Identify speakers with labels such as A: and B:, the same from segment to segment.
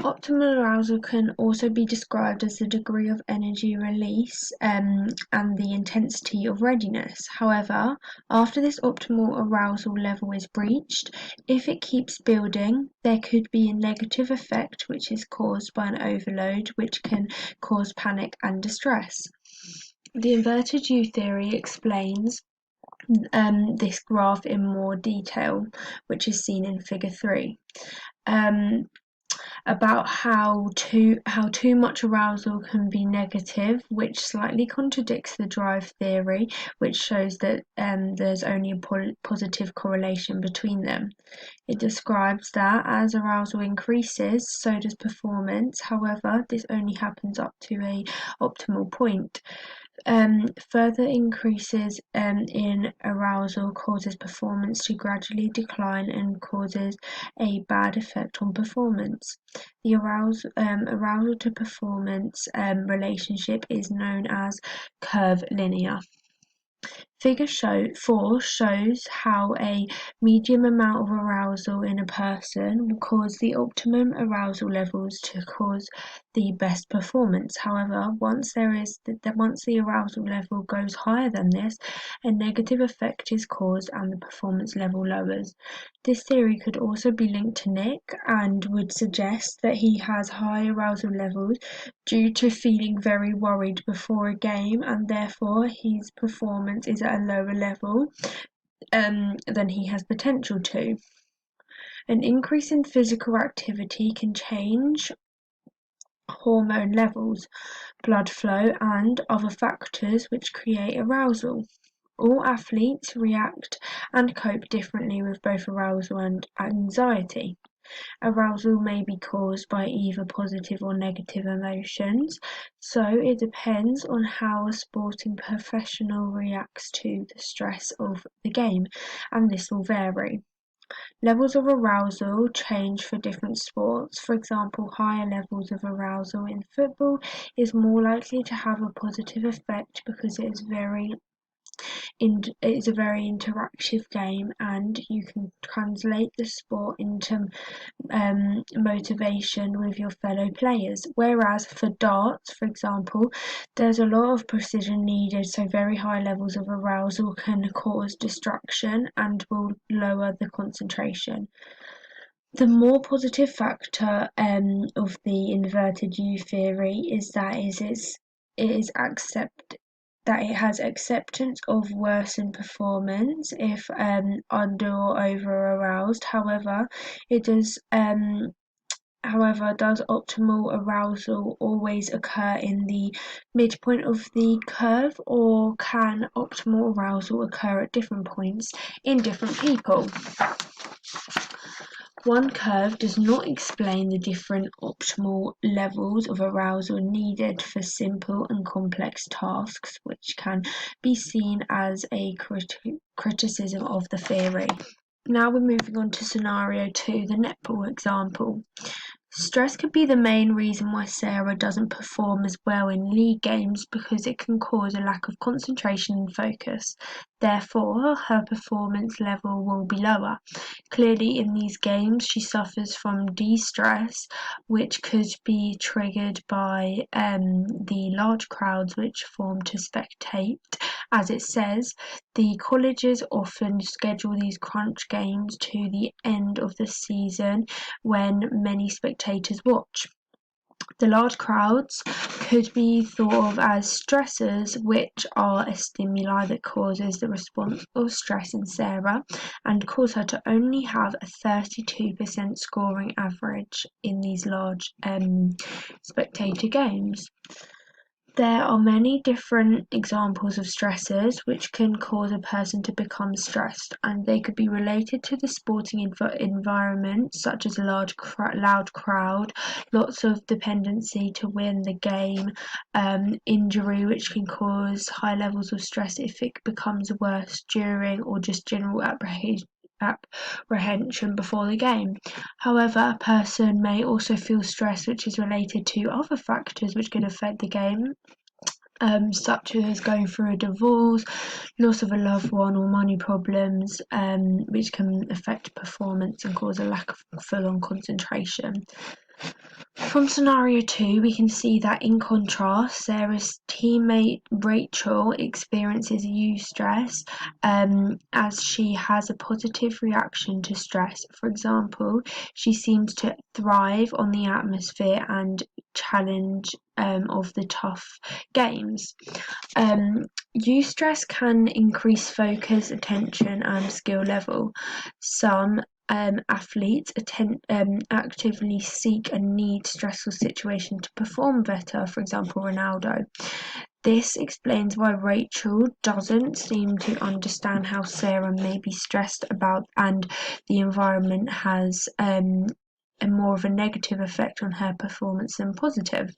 A: Optimal arousal can also be described as the degree of energy release and the intensity of readiness. However, after this optimal arousal level is reached, if it keeps building, there could be a negative effect which is caused by an overload, which can cause panic and distress. The inverted U theory explains this graph in more detail, which is seen in figure 3. About how too much arousal can be negative, which slightly contradicts the drive theory, which shows that there's only a positive correlation between them. It describes that as arousal increases, so does performance. However, this only happens up to a optimal point. Further increases in arousal causes performance to gradually decline and causes a bad effect on performance. The arousal to performance relationship is known as curvilinear. Figure 4 shows how a medium amount of arousal in a person will cause the optimum arousal levels to cause the best performance. However, once the arousal level goes higher than this, a negative effect is caused and the performance level lowers. This theory could also be linked to Nick and would suggest that he has high arousal levels due to feeling very worried before a game, and therefore his performance is at a lower level than he has potential to. An increase in physical activity can change hormone levels, blood flow, and other factors which create arousal. All athletes react and cope differently with both arousal and anxiety. Arousal may be caused by either positive or negative emotions, so it depends on how a sporting professional reacts to the stress of the game, and this will vary. Levels of arousal change for different sports. For example, higher levels of arousal in football is more likely to have a positive effect because it's a very interactive game, and you can translate the sport into motivation with your fellow players. Whereas for darts, for example, there's a lot of precision needed, so very high levels of arousal can cause distraction and will lower the concentration. The more positive factor of the inverted U theory is that it has acceptance of worsened performance if under or over aroused. However, does optimal arousal always occur in the midpoint of the curve, or can optimal arousal occur at different points in different people? One curve does not explain the different optimal levels of arousal needed for simple and complex tasks, which can be seen as a criticism of the theory. Now we're moving on to scenario 2, the netball example. Stress could be the main reason why Sarah doesn't perform as well in league games because it can cause a lack of concentration and focus. Therefore, her performance level will be lower. Clearly, in these games, she suffers from de-stress, which could be triggered by the large crowds which form to spectate. As it says, the colleges often schedule these crunch games to the end of the season when many spectators watch. The large crowds could be thought of as stressors, which are a stimuli that causes the response of stress in Sarah and cause her to only have a 32% scoring average in these large spectator games. There are many different examples of stressors which can cause a person to become stressed, and they could be related to the sporting environment, such as a loud crowd, lots of dependency to win the game, injury, which can cause high levels of stress if it becomes worse during, or just general apprehension before the game. However, a person may also feel stress which is related to other factors which can affect the game, such as going through a divorce, loss of a loved one, or money problems, which can affect performance and cause a lack of full-on concentration. From scenario 2, we can see that in contrast, Sarah's teammate Rachel experiences eustress as she has a positive reaction to stress. For example, she seems to thrive on the atmosphere and challenge of the tough games. Eustress can increase focus, attention, and skill level. Some athletes actively seek and need stressful situations to perform better, for example, Ronaldo. This explains why Rachel doesn't seem to understand how Sarah may be stressed about, and the environment has a more of a negative effect on her performance than positive.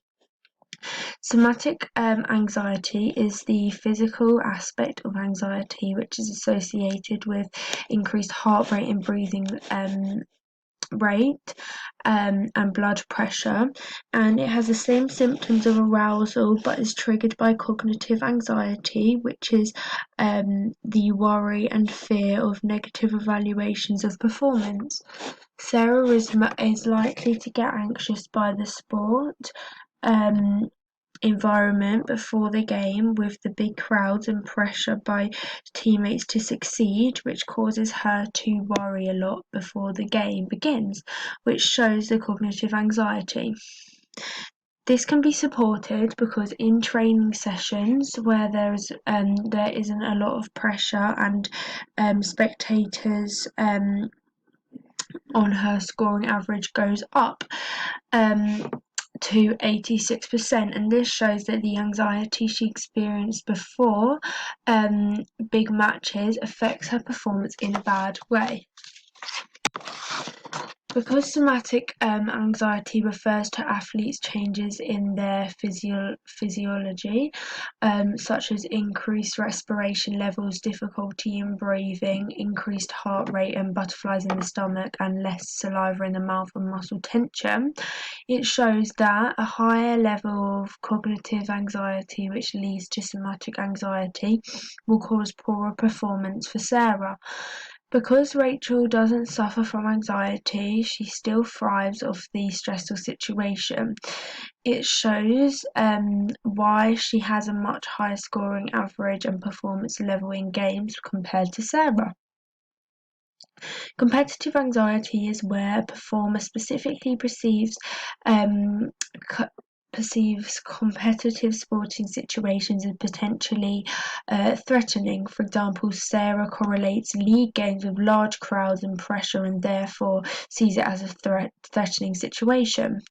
A: Somatic anxiety is the physical aspect of anxiety which is associated with increased heart rate and breathing rate and blood pressure, and it has the same symptoms of arousal but is triggered by cognitive anxiety, which is the worry and fear of negative evaluations of performance. Sarah is likely to get anxious by the sport environment before the game, with the big crowds and pressure by teammates to succeed, which causes her to worry a lot before the game begins, which shows the cognitive anxiety. This can be supported because in training sessions where there isn't a lot of pressure and spectators on her scoring average goes up to 86%, and this shows that the anxiety she experienced before big matches affects her performance in a bad way. Because somatic anxiety refers to athletes' changes in their physiology, such as increased respiration levels, difficulty in breathing, increased heart rate and butterflies in the stomach, and less saliva in the mouth and muscle tension, it shows that a higher level of cognitive anxiety, which leads to somatic anxiety, will cause poorer performance for Sarah. Because Rachel doesn't suffer from anxiety, she still thrives off the stressful situation. It shows why she has a much higher scoring average and performance level in games compared to Sarah. Competitive anxiety is where a performer specifically perceives competitive sporting situations as potentially threatening. For example, Sarah correlates league games with large crowds and pressure and therefore sees it as a threatening situation.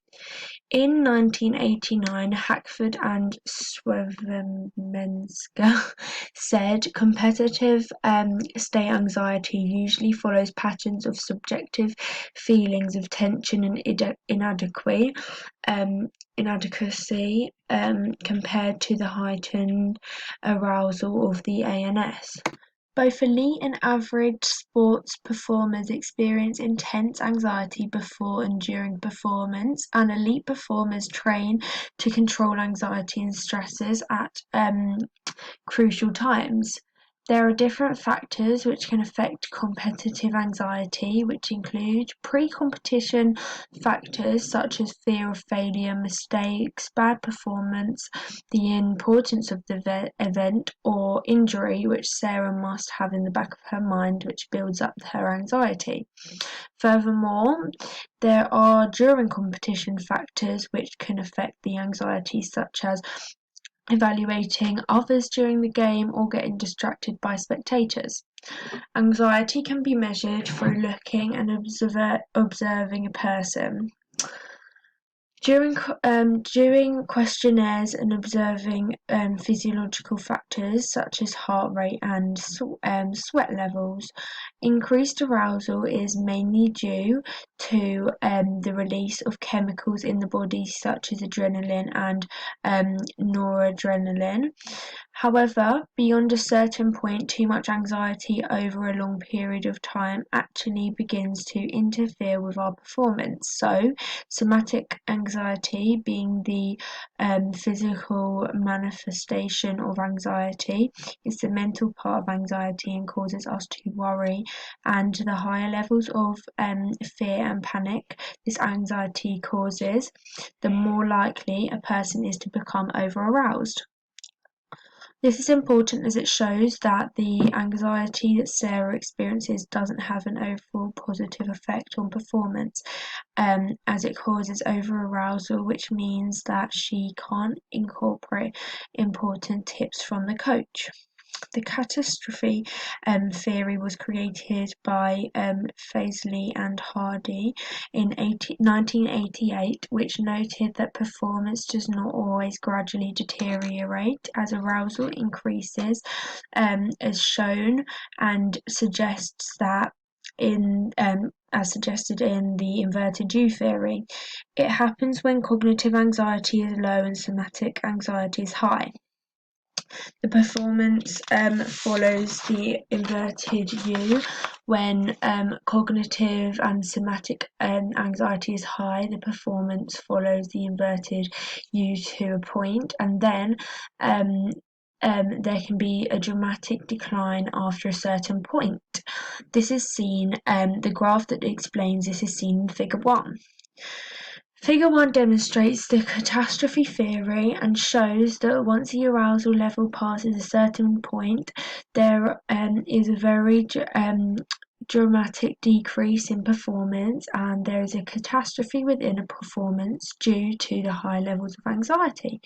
A: In 1989, Hackford and Swevenmenska said competitive state anxiety usually follows patterns of subjective feelings of tension and inadequacy compared to the heightened arousal of the ANS. Both elite and average sports performers experience intense anxiety before and during performance, and elite performers train to control anxiety and stresses at crucial times. There are different factors which can affect competitive anxiety, which include pre-competition factors such as fear of failure, mistakes, bad performance, the importance of the event, or injury, which Sarah must have in the back of her mind, which builds up her anxiety. Furthermore, there are during competition factors which can affect the anxiety, such as evaluating others during the game or getting distracted by spectators. Anxiety can be measured through looking and observing a person. During questionnaires and observing physiological factors such as heart rate and sweat levels, increased arousal is mainly due to the release of chemicals in the body such as adrenaline and noradrenaline. However, beyond a certain point, too much anxiety over a long period of time actually begins to interfere with our performance. So, somatic anxiety, being the physical manifestation of anxiety, is the mental part of anxiety and causes us to worry, and the higher levels of fear and panic this anxiety causes, the more likely a person is to become over-aroused. This is important as it shows that the anxiety that Sarah experiences doesn't have an overall positive effect on performance, as it causes over-arousal, which means that she can't incorporate important tips from the coach. The catastrophe theory was created by Faisley and Hardy in 1988, which noted that performance does not always gradually deteriorate as arousal increases, as shown, and suggests that as suggested in the inverted U theory, it happens when cognitive anxiety is low and somatic anxiety is high. The performance follows the inverted U. When cognitive and somatic anxiety is high, the performance follows the inverted U to a point, and then there can be a dramatic decline after a certain point. This is seen, the graph that explains this is seen in Figure 1. Figure 1 demonstrates the catastrophe theory and shows that once the arousal level passes a certain point, there is a very dramatic decrease in performance, and there is a catastrophe within a performance due to the high levels of anxiety.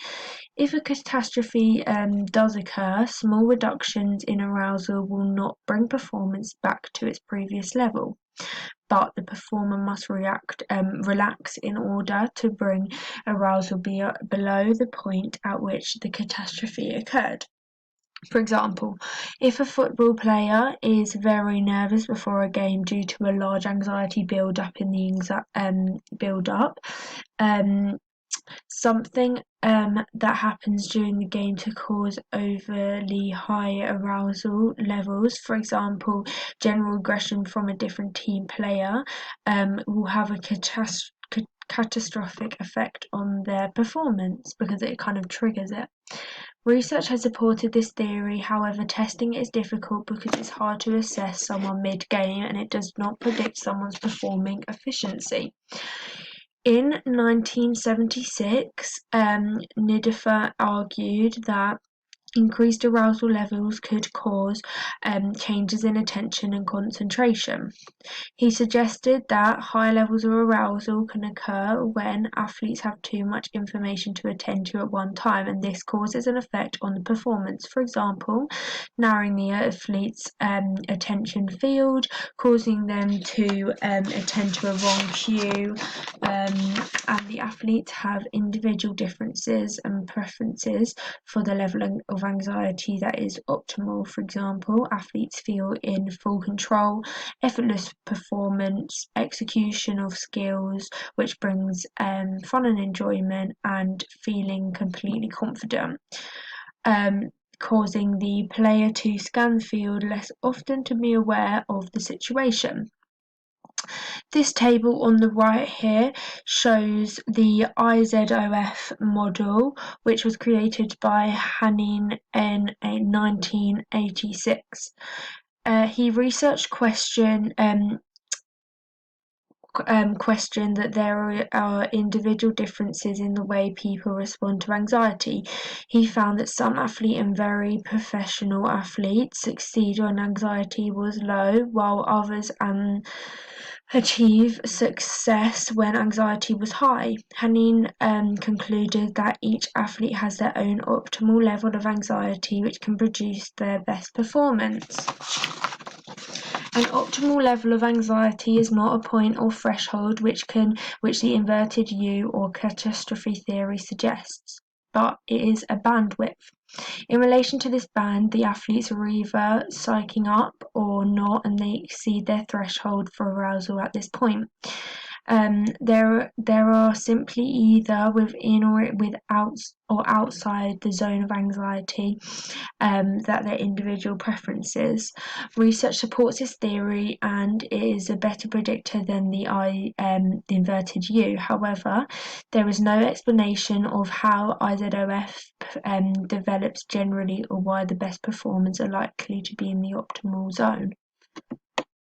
A: If a catastrophe does occur, small reductions in arousal will not bring performance back to its previous level, but the performer must relax in order to bring arousal below the point at which the catastrophe occurred. For example, if a football player is very nervous before a game due to a large anxiety build-up in the something that happens during the game to cause overly high arousal levels, for example, general aggression from a different team player, will have a catastrophic effect on their performance because it kind of triggers it. Research has supported this theory, however, testing is difficult because it's hard to assess someone mid-game and it does not predict someone's performing efficiency. In 1976, Nidifer argued that increased arousal levels could cause changes in attention and concentration. He suggested that high levels of arousal can occur when athletes have too much information to attend to at one time, and this causes an effect on the performance. For example, narrowing the athlete's attention field, causing them to attend to a wrong cue, and the athletes have individual differences and preferences for the level of anxiety that is optimal. For example, athletes feel in full control, effortless performance, execution of skills, which brings fun and enjoyment, and feeling completely confident, causing the player to scan the field less often to be aware of the situation. This table on the right here shows the IZOF model, which was created by Hanin in 1986. He researched questioned that there are individual differences in the way people respond to anxiety. He found that some athlete and very professional athletes succeed when anxiety was low, while others achieve success when anxiety was high. Hanin concluded that each athlete has their own optimal level of anxiety which can produce their best performance. An optimal level of anxiety is not a point or threshold which the inverted U or catastrophe theory suggests, but it is a bandwidth. In relation to this band, the athletes are either psyching up or not, and they exceed their threshold for arousal at this point. There are simply either within or outside the zone of anxiety that their individual preferences. Research supports this theory and is a better predictor than the inverted U. However, there is no explanation of how IZOF develops generally or why the best performers are likely to be in the optimal zone.